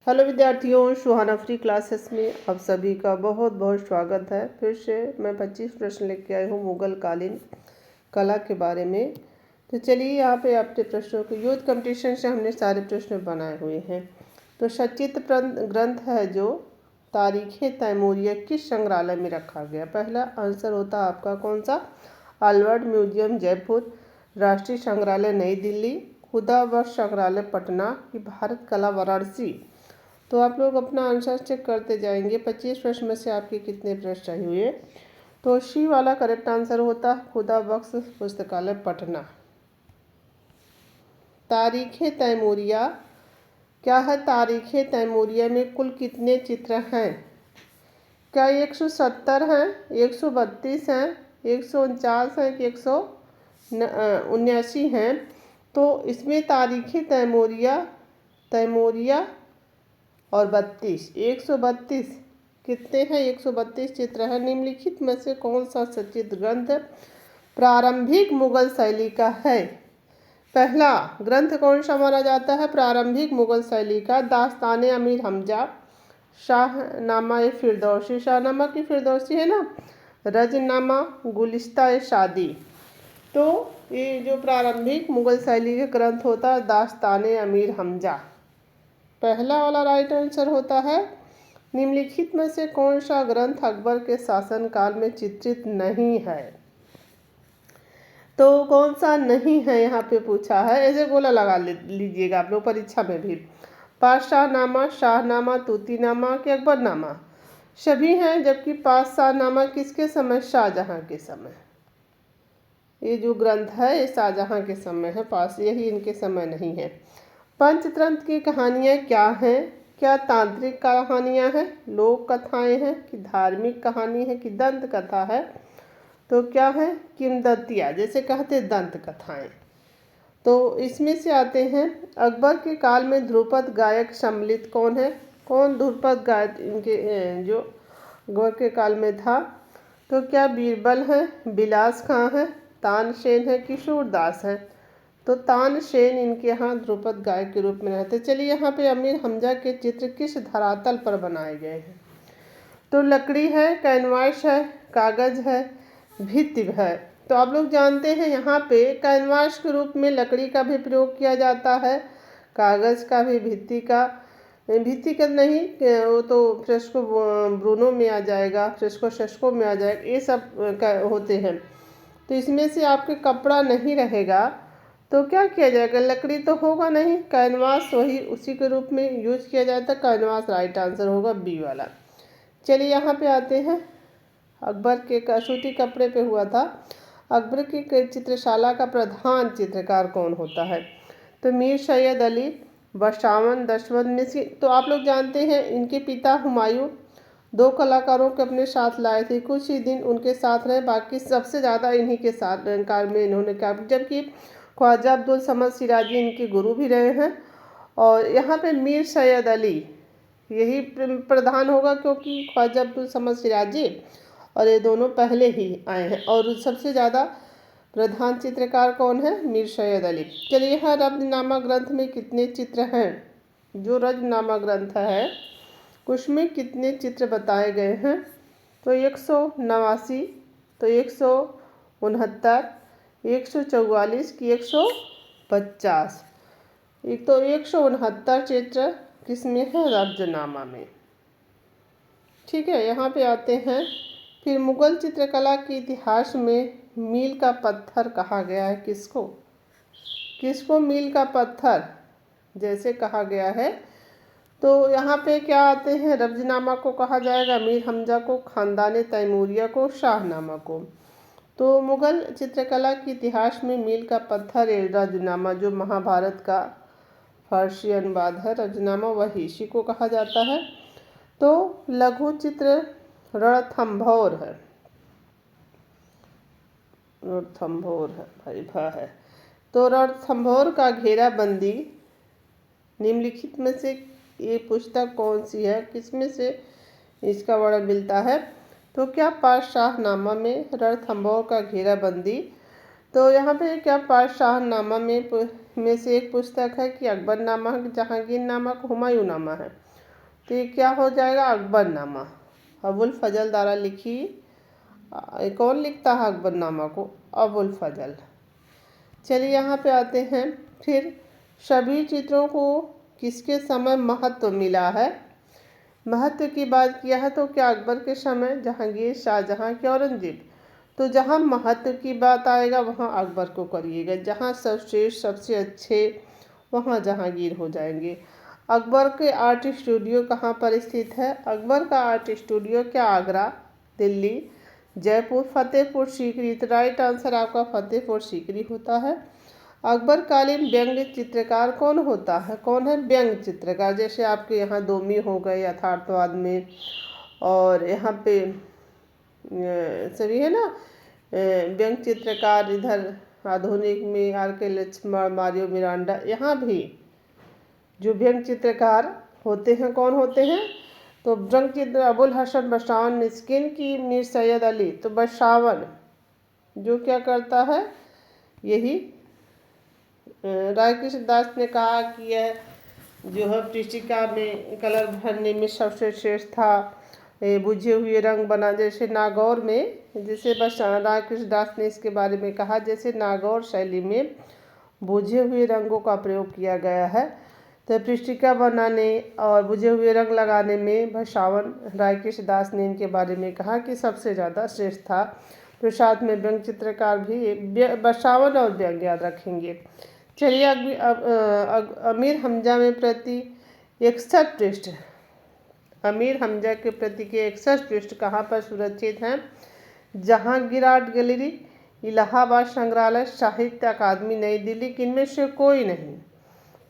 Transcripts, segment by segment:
Hello विद्यार्थियों, सुहाना free classes में आप सभी का बहुत बहुत स्वागत है। फिर से मैं 25 प्रश्न लेके आई हूँ मुगल कालीन कला के बारे में। तो चलिए यहाँ पे आपके प्रश्नों को यूथ कंपटीशन से हमने सारे प्रश्न बनाए हुए हैं। तो सचित्र ग्रंथ है जो तारीख़ तैमूरिया किस संग्रहालय में रखा गया? पहला आंसर होता है आपका कौन सा? अल्बर्ट म्यूजियम जयपुर, राष्ट्रीय संग्रहालय नई दिल्ली, खुदाबख्श संग्रहालय पटना कि भारत कला वाराणसी। तो आप लोग अपना आंसर चेक करते जाएंगे। 25 प्रश्न में से आपके कितने प्रश्न सही हुए? तो सी वाला करेक्ट आंसर होता खुदाबख्श पुस्तकालय पटना। तारीख़ तैमूरिया क्या है? तारीख़ तैमूरिया में कुल कितने चित्र हैं? क्या 170 हैं, 132 हैं, 149 हैं कि 179 हैं? तो इसमें तारीख़ तैमूरिया और 32 132 कितने हैं? 132 चित्र हैं। निम्नलिखित में से कौन सा सचित्र ग्रंथ प्रारंभिक मुगल शैली का है? पहला ग्रंथ कौन सा माना जाता है प्रारंभिक मुगल शैली का? दास्तान अमीर हमजा, शाहनामा फिरदौसी, शाहनामा की फिरदौसी है ना, रजनामा, गुलिस्ता शादी। तो ये जो प्रारंभिक मुगल शैली का ग्रंथ होता है दास्तान अमीर हमजा, पहला वाला राइट आंसर होता है। निम्नलिखित में से कौन सा ग्रंथ अकबर के शासनकाल में चित्रित नहीं है? तो कौन सा नहीं है यहाँ पे पूछा है, ऐसे गोला लगा लीजिएगा आप लोग परीक्षा में भी। पातशाहनामा, शाहनामा, तूतीनामा कि अकबरनामा? सभी हैं, जबकि पातशाहनामा किसके समय? शाहजहां के समय। ये जो ग्रंथ है ये शाहजहां के समय है, पास यही इनके समय नहीं है। पंचतंत्र की कहानियाँ क्या हैं? क्या तांत्रिक कहानियाँ हैं, लोक कथाएँ हैं कि धार्मिक कहानी है कि दंत कथा है? तो क्या है? किंवदंतियाँ, जैसे कहते दंत कथाएँ। तो इसमें से आते हैं अकबर के काल में ध्रुपद गायक सम्मिलित कौन है? कौन ध्रुपद गायक इनके जो अकबर के काल में था? तो क्या बीरबल है, बिलास खां है, तानसेन है कि सूरदास है? तो तानसेन इनके यहाँ ध्रुपद गायक के रूप में रहते। चलिए यहाँ पे अमीर हमजा के चित्र किस धरातल पर बनाए गए हैं? तो लकड़ी है, कैनवास है, कागज है, भित्ति है। तो आप लोग जानते हैं यहाँ पे कैनवास के रूप में लकड़ी का भी प्रयोग किया जाता है, कागज का भी, भित्ति का नहीं, वो तो फ्रेस्को ब्रूनो में आ जाएगा, फ्रेस्को सेस्को में आ जाएगा, ये सब होते हैं। तो इसमें से आपके कपड़ा नहीं रहेगा तो क्या किया जाएगा? लकड़ी तो होगा नहीं, कैनवास वही उसी के रूप में यूज किया जाता है। कैनवास राइट आंसर होगा बी वाला। चलिए यहाँ पे आते हैं अकबर के सूती कपड़े पे हुआ था। अकबर की चित्रशाला का प्रधान चित्रकार कौन होता है? तो मीर सैयद अली, बशावन, दशवंत में से। तो आप लोग जानते हैं इनके पिता हुमायूं 2 कलाकारों के अपने साथ लाए थे, कुछ ही दिन उनके साथ रहे, बाकी सबसे ज़्यादा इन्हीं के साथ काल में इन्होंने क्या, जबकि ख्वाजा अब्दुल समद सिराजी इनके गुरु भी रहे हैं। और यहाँ पे मीर सैयद अली यही प्रधान होगा, क्योंकि ख्वाजा अब्दुल समद सिराजी और ये दोनों पहले ही आए हैं। और सबसे ज़्यादा प्रधान चित्रकार कौन है? मीर सैयद अली। चलिए यहाँ रजनामा ग्रंथ में कितने चित्र हैं? जो रजनामा ग्रंथ है उसमें कितने चित्र बताए गए हैं? तो 189, तो 169, 144 कि 150? एक तो 169 चित्र किसमें है? रजनामा में। ठीक है, यहाँ पे आते हैं। फिर मुगल चित्रकला के इतिहास में मील का पत्थर कहा गया है किसको? किसको मील का पत्थर जैसे कहा गया है? तो यहाँ पे क्या आते हैं? रजनामा को कहा जाएगा अमीर हमजा को, ख़ानदान तैमूरिया को, शाहनामा को। तो मुगल चित्रकला के इतिहास में मील का पत्थर रजनामा, जो महाभारत का फारसी अनुवाद है रजनामा, वही इसी को कहा जाता है। तो लघु चित्र रणथंभौर है, रणथंभौर है भाई है। तो रणथंभौर का घेराबंदी निम्नलिखित में से ये पुस्तक कौन सी है? किसमें से इसका वर्णन मिलता है? तो क्या पातशाहनामा में रणथंभौर का घेराबंदी? तो यहाँ पे क्या पातशाहनामा में से एक पुस्तक है कि अकबरनामा, जहांगीरनामा, हुमायूंनामा है? तो ये क्या हो जाएगा, अकबरनामा। अबुल फजल द्वारा लिखी। कौन लिखता है अकबरनामा को, अबुल फजल। चलिए यहाँ पे आते हैं। फिर सभी चित्रों को किसके समय महत्व मिला है। महत्व की बात किया है तो क्या अकबर के समय, जहांगीर, शाहजहां के, औरंगजेब। तो जहाँ महत्व की बात आएगा वहाँ अकबर को करिएगा, जहाँ सर्वश्रेष्ठ सबसे अच्छे वहाँ जहांगीर हो जाएंगे। अकबर के आर्ट स्टूडियो कहाँ पर स्थित है। अकबर का आर्ट स्टूडियो क्या आगरा, दिल्ली, जयपुर, फतेहपुर सीकरी। तो राइट आंसर आपका फतेहपुर सीकरी होता है। अकबर कालीन व्यंग्य चित्रकार कौन होता है, कौन है व्यंग्य चित्रकार। जैसे आपके यहाँ दोमी हो गए यथार्थवाद में, और यहाँ पे सभी है ना व्यंग्य चित्रकार। इधर आधुनिक में आर के लक्ष्मण, मारियो मिरांडा। यहाँ भी जो व्यंग्य चित्रकार होते हैं कौन होते हैं, तो व्यंग्य चित्र अबुल हसन बसावन, मिस्किन की मीर सैयद अली। तो बसावन जो क्या करता है, यही राधाकृष्ण दास ने कहा कि यह जो है पृष्ठिका में कलर भरने में सबसे श्रेष्ठ था, बुझे हुए रंग बना। जैसे नागौर में, जैसे बस राधाकृष्ण दास ने इसके बारे में कहा, जैसे नागौर शैली में बुझे हुए रंगों का प्रयोग किया गया है। तो पृष्ठिका बनाने और बुझे हुए रंग लगाने में बसावन, राधाकृष्ण दास ने इनके बारे में कहा कि सबसे ज़्यादा श्रेष्ठ था। तो साथ में व्यंग्य चित्रकार भी बसावन और व्यंग्य याद रखेंगे। चलिए अमीर हमजा में प्रति 61 पृष्ठ, अमीर हमजा के प्रति के 61 पृष्ठ कहाँ पर सुरक्षित हैं। जहांगीर आर्ट गैलरी, इलाहाबाद संग्रहालय, साहित्य अकादमी, नई दिल्ली। इनमें से कोई नहीं।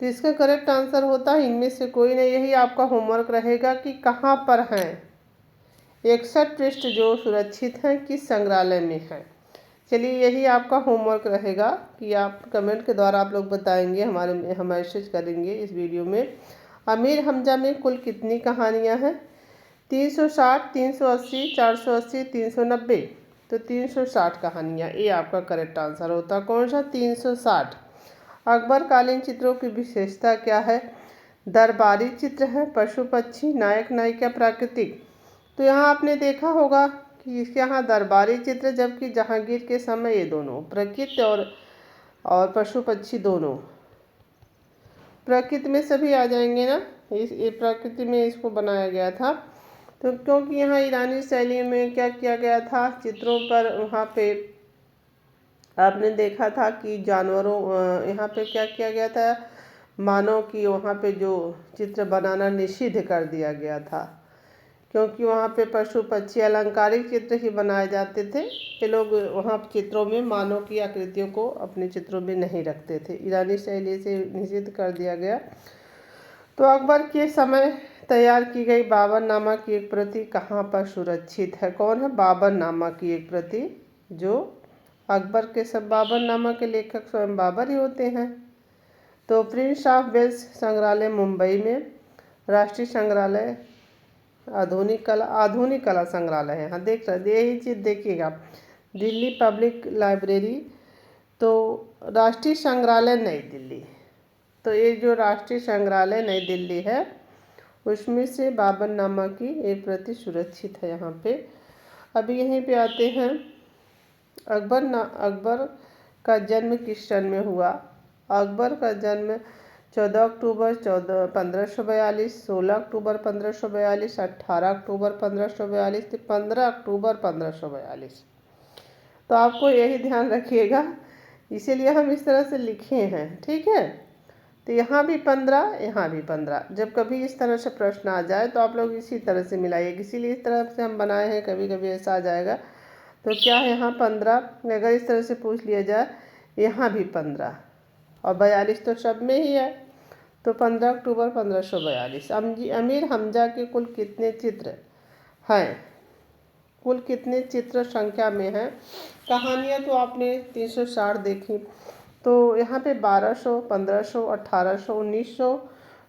तो इसका करेक्ट आंसर होता है इनमें से कोई नहीं। यही आपका होमवर्क रहेगा कि कहाँ पर हैं 61 पृष्ठ जो सुरक्षित हैं, किस संग्रहालय में हैं। चलिए यही आपका होमवर्क रहेगा कि आप कमेंट के द्वारा आप लोग बताएंगे, हम मैसेज करेंगे इस वीडियो में। अमीर हमजा में कुल कितनी कहानियाँ हैं। 360, 380, 480, 390। तो 360 कहानियाँ, ये आपका करेक्ट आंसर होता। कौन सा, 360। अकबर कालीन चित्रों की विशेषता क्या है। दरबारी चित्र है, पशु पक्षी, नायक नायिका, प्राकृतिक। तो यहाँ आपने देखा होगा कि इसके यहाँ दरबारी चित्र, जबकि जहांगीर के समय ये दोनों प्रकृति और पशु पक्षी दोनों। प्रकृति में सभी आ जाएंगे ना, ये प्रकृति में इसको बनाया गया था। तो क्योंकि यहाँ ईरानी शैली में क्या किया गया था, चित्रों पर वहाँ पे आपने देखा था कि जानवरों, यहाँ पे क्या किया गया था, मानव की वहाँ पे जो चित्र बनाना निषिद्ध कर दिया गया था, क्योंकि वहाँ पे पशु पक्षी अलंकारिक चित्र ही बनाए जाते थे। ये लोग वहाँ चित्रों में मानव की आकृतियों को अपने चित्रों में नहीं रखते थे, ईरानी शैली से निषिद्ध कर दिया गया। तो अकबर के समय तैयार की गई बाबरनामा की एक प्रति कहाँ पर सुरक्षित है। कौन है, बाबरनामा की एक प्रति, जो अकबर के सब बाबरनामा के लेखक स्वयं बाबर ही होते हैं। तो प्रिंस ऑफ वेल्स संग्रहालय मुंबई में, राष्ट्रीय संग्रहालय आधुनिक कला संग्रहालय है। हाँ देख रहे, यही चीज़ देखिएगा। दिल्ली पब्लिक लाइब्रेरी, तो राष्ट्रीय संग्रहालय नई दिल्ली। तो ये जो राष्ट्रीय संग्रहालय नई दिल्ली है उसमें से बाबरनामा की एक प्रति सुरक्षित है यहाँ पे। अभी यहीं पे आते हैं। अकबर का जन्म किस सन में हुआ। अकबर का जन्म 14 अक्टूबर 1542, 16 अक्टूबर 1542, 18 अक्टूबर 1542, 15 अक्टूबर 1542। तो आपको यही ध्यान रखिएगा, इसीलिए हम इस तरह से लिखे हैं, ठीक है। तो यहाँ भी 15, यहाँ भी 15। जब कभी इस तरह से प्रश्न आ जाए तो आप लोग इसी तरह से मिलाइए, इसीलिए इस तरह से हम बनाए हैं। कभी कभी ऐसा आ जाएगा तो क्या है, यहाँ 15, अगर इस तरह से पूछ लिया जाए, यहाँ भी 15 और 42 तो सब में ही है। तो 15 अक्टूबर 1542। अमीर हमजा के कुल कितने चित्र हैं, कुल कितने चित्र संख्या में हैं। कहानियाँ तो आपने 360 देखी, तो यहाँ पे 1200, 1500, 1800, 1900,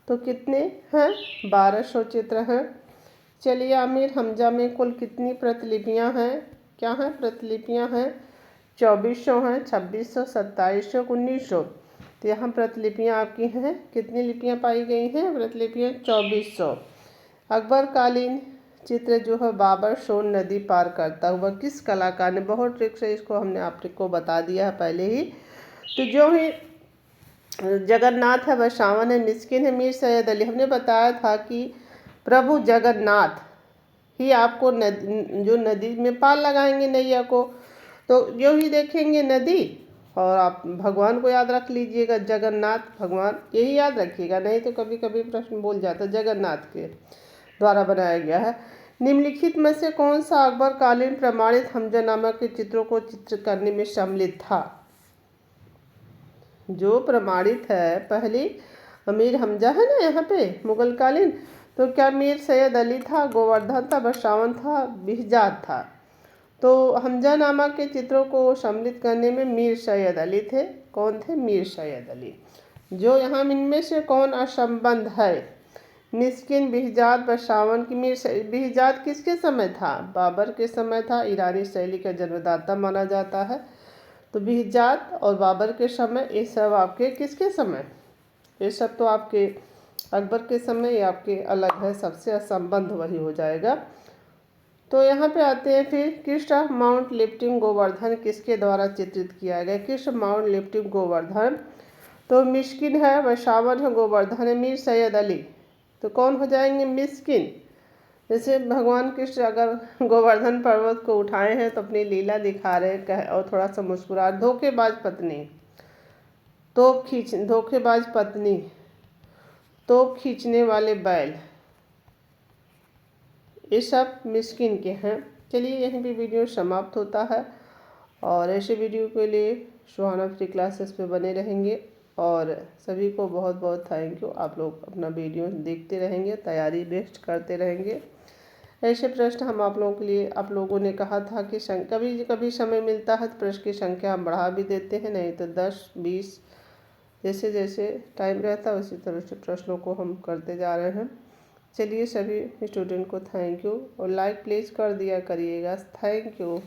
तो कितने हैं, 1200 चित्र हैं। चलिए अमीर हमजा में कुल कितनी प्रतिलिपियाँ हैं, क्या हैं, प्रतिलिपियाँ हैं 2400 हैं, 2600, 2700, 1900। तो यहाँ प्रतिलिपियाँ आपकी हैं, कितनी लिपियाँ पाई गई हैं, प्रतिलिपियाँ 2400। अकबरकालीन चित्र जो है बाबर सोन नदी पार करता हुआ किस कलाकार ने, बहुत ट्रिक से इसको हमने आपको बता दिया है पहले ही। तो जो ही जगन्नाथ है बसावन है, मिस्किन है, मीर सैयद अली। हमने बताया था कि प्रभु जगन्नाथ ही आपको जो नदी में पार लगाएंगे नैया को। तो जो ही देखेंगे नदी और आप भगवान को याद रख लीजिएगा, जगन्नाथ भगवान, यही याद रखिएगा, नहीं तो कभी कभी प्रश्न बोल जाता है। जगन्नाथ के द्वारा बनाया गया है। निम्नलिखित में से कौन सा अकबरकालीन प्रमाणित हमजानामा के चित्रों को चित्र करने में सम्मिलित था? जो प्रमाणित है पहली अमीर हमजा है ना यहाँ पे मुगल कालीन, तो क्या मीर सैयद अली था, गोवर्धन था, बसावन था, बिहजाद था। तो हमजानामा के चित्रों को सम्मिलित करने में मीर सैयद अली थे। कौन थे? मीर सैयद अली। जो यहाँ इनमें से कौन असंबद्ध है? मिस्किन, बिहजाद, बसावन की। बिहजाद किसके समय था? बाबर के समय था। ईरानी शैली का जन्मदाता माना जाता है। तो बिहजाद और बाबर के समय, ये सब आपके किसके समय? ये सब तो आपके अकबर के समय, ये आपके अलग है, सबसे असंबद्ध वही हो जाएगा। तो यहाँ पे आते हैं फिर, कृष्ण माउंट लिफ्टिंग गोवर्धन किसके द्वारा चित्रित किया गया? Krishna mount lifting Govardhan. तो मिस्किन है, बसावन है, गोवर्धन है, मीर सैयद अली। तो कौन हो जाएंगे? मिस्किन। जैसे भगवान कृष्ण अगर गोवर्धन पर्वत को उठाए हैं तो अपनी लीला दिखा रहे हैं और थोड़ा सा मुस्कुरा। धोखेबाज पत्नी, धोखेबाज पत्नी, तोप खींचने वाले बैल, ये सब मिस्किन के हैं। चलिए यहीं भी वीडियो समाप्त होता है और ऐसे वीडियो के लिए सुहाना फ्री क्लासेस पे बने रहेंगे और सभी को बहुत बहुत थैंक यू। आप लोग अपना वीडियो देखते रहेंगे, तैयारी बेस्ट करते रहेंगे। ऐसे प्रश्न हम आप लोगों के लिए, आप लोगों ने कहा था कि कभी कभी समय मिलता है तो प्रश्न की संख्या हम बढ़ा भी देते हैं, नहीं तो 10, 20 जैसे जैसे टाइम रहता है उसी तरह से प्रश्नों को हम करते जा रहे हैं। चलिए सभी स्टूडेंट को थैंक यू और लाइक प्लीज़ कर दिया करिएगा। Thank you.